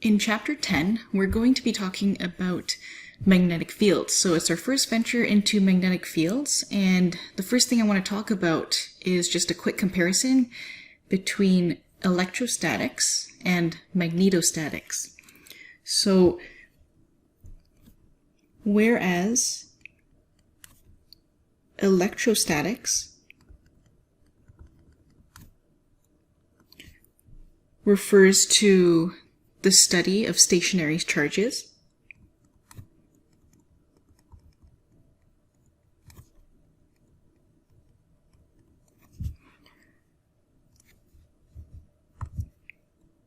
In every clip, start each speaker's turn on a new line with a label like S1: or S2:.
S1: In Chapter 10, we're going to be talking about magnetic fields. So it's our first venture into magnetic fields, and the first thing I want to talk about is just a quick comparison between electrostatics and magnetostatics. So whereas electrostatics refers to the study of stationary charges,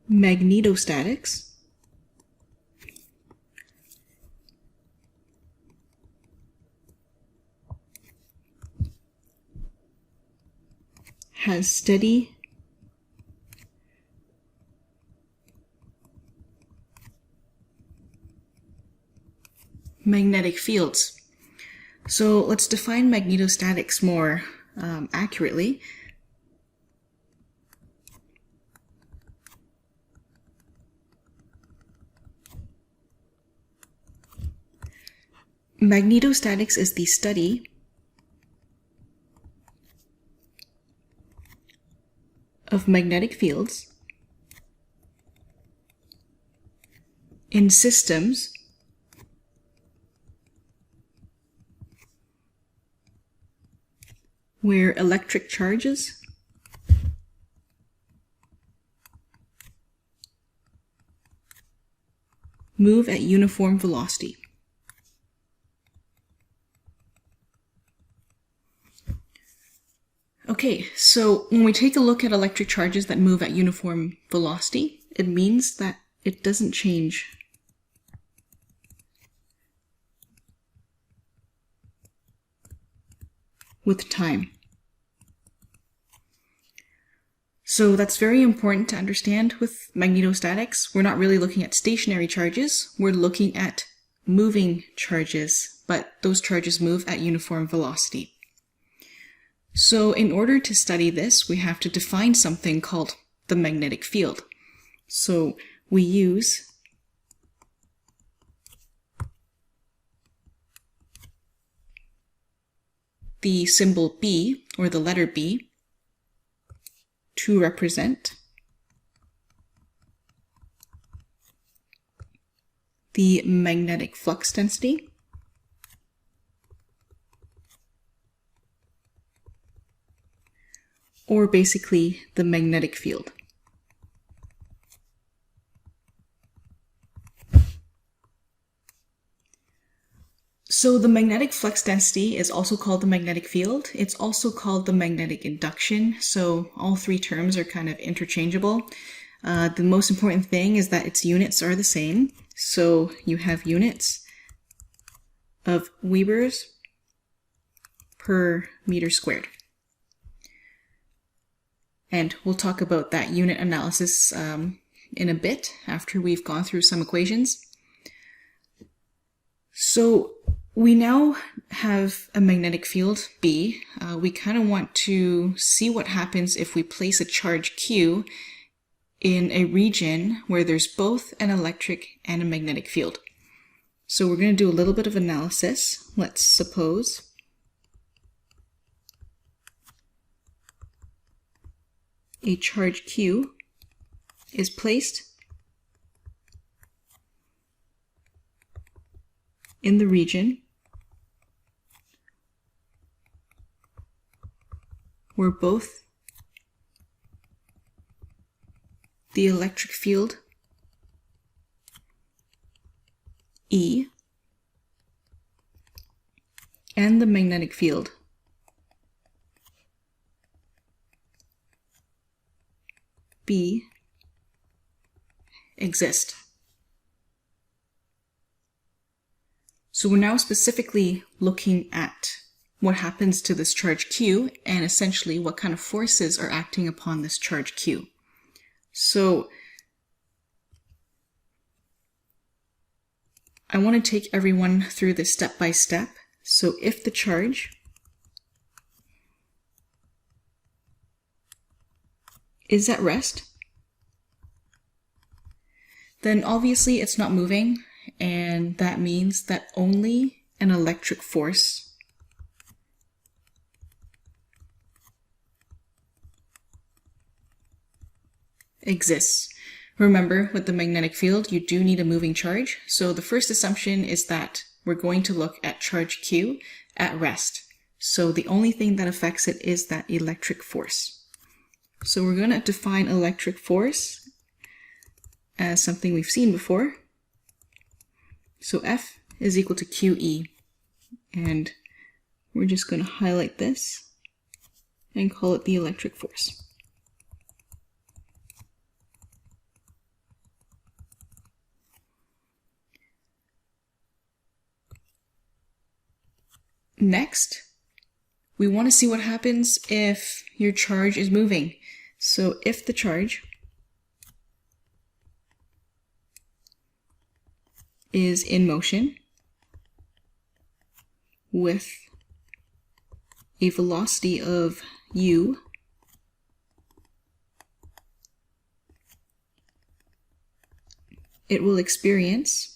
S1: magnetostatics has steady magnetic fields. So let's define magnetostatics more accurately. Magnetostatics is the study of magnetic fields in systems where electric charges move at uniform velocity. Okay, so when we take a look at electric charges that move at uniform velocity, it means that it doesn't change with time. So that's very important to understand with magnetostatics. We're not really looking at stationary charges, we're looking at moving charges, but those charges move at uniform velocity. So in order to study this, we have to define something called the magnetic field. So we use the symbol B, or the letter B, to represent the magnetic flux density or basically the magnetic field. So the magnetic flux density is also called the magnetic field. It's also called the magnetic induction. So all three terms are kind of interchangeable. The most important thing is that its units are the same. So you have units of Webers per meter squared. And we'll talk about that unit analysis in a bit after we've gone through some equations. So we now have a magnetic field B. We kind of want to see what happens if we place a charge Q in a region where there's both an electric and a magnetic field. So we're going to do a little bit of analysis. Let's suppose a charge Q is placed in the region where both the electric field E and the magnetic field B exist. So we're now specifically looking at what happens to this charge Q and essentially what kind of forces are acting upon this charge Q. So I want to take everyone through this step by step. So if the charge is at rest, then obviously it's not moving, and that means that only an electric force exists. Remember, with the magnetic field, you do need a moving charge. So the first assumption is that we're going to look at charge Q at rest. So the only thing that affects it is that electric force. So we're going to define electric force as something we've seen before. So F is equal to QE. And we're just going to highlight this and call it the electric force. Next, we want to see what happens if your charge is moving. So if the charge is in motion with a velocity of u, it will experience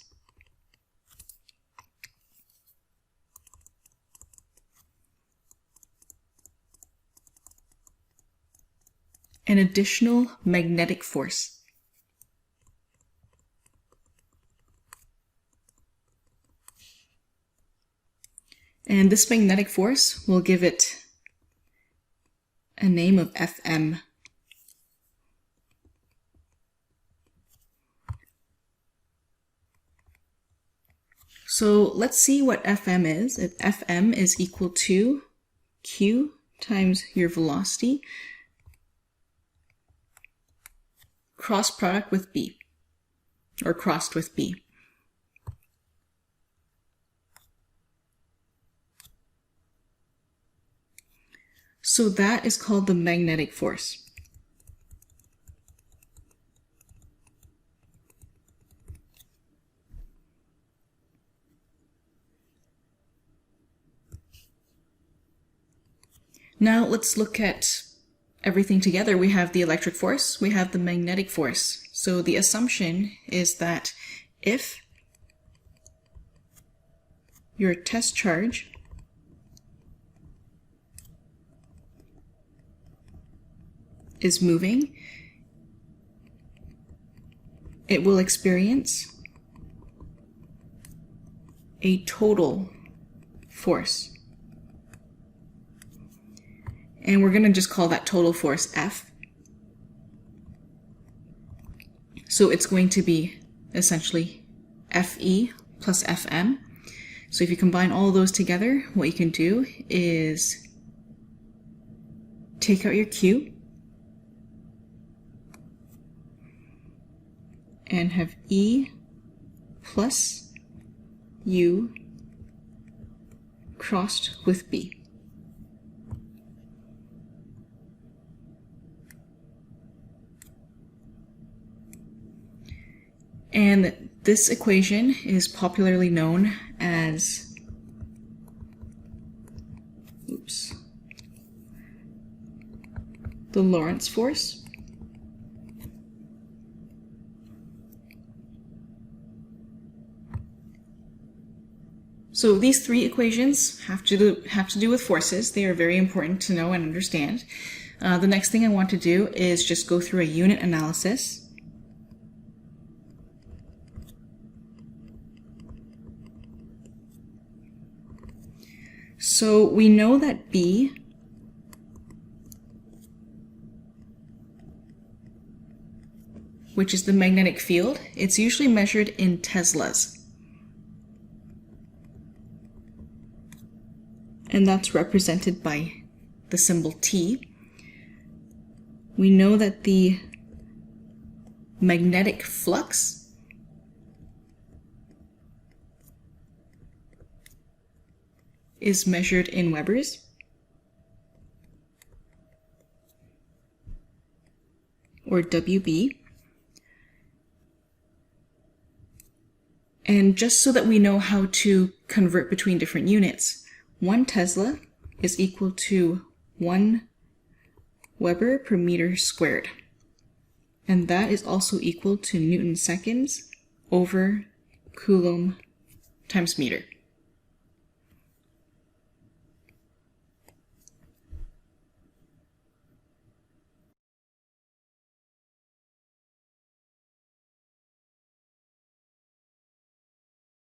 S1: an additional magnetic force. And this magnetic force, will give it a name of Fm. So let's see what Fm is. If Fm is equal to Q times your velocity cross product with B, or crossed with B. So that is called the magnetic force. Now let's look at everything together. We have the electric force, we have the magnetic force. So the assumption is that if your test charge is moving, it will experience a total force. And we're going to just call that total force F. So it's going to be essentially Fe plus Fm. So if you combine all those together, what you can do is take out your Q and have E plus U crossed with B. And this equation is popularly known as the Lorentz force. So these three equations have to do with forces. They are very important to know and understand. The next thing I want to do is just go through a unit analysis. So we know that B which is the magnetic field, it's usually measured in Teslas. And that's represented by the symbol T. We know that the magnetic flux is measured in Webers. Or WB. And just so that we know how to convert between different units, 1 Tesla is equal to 1 Weber per meter squared. And that is also equal to Newton seconds over Coulomb times meter.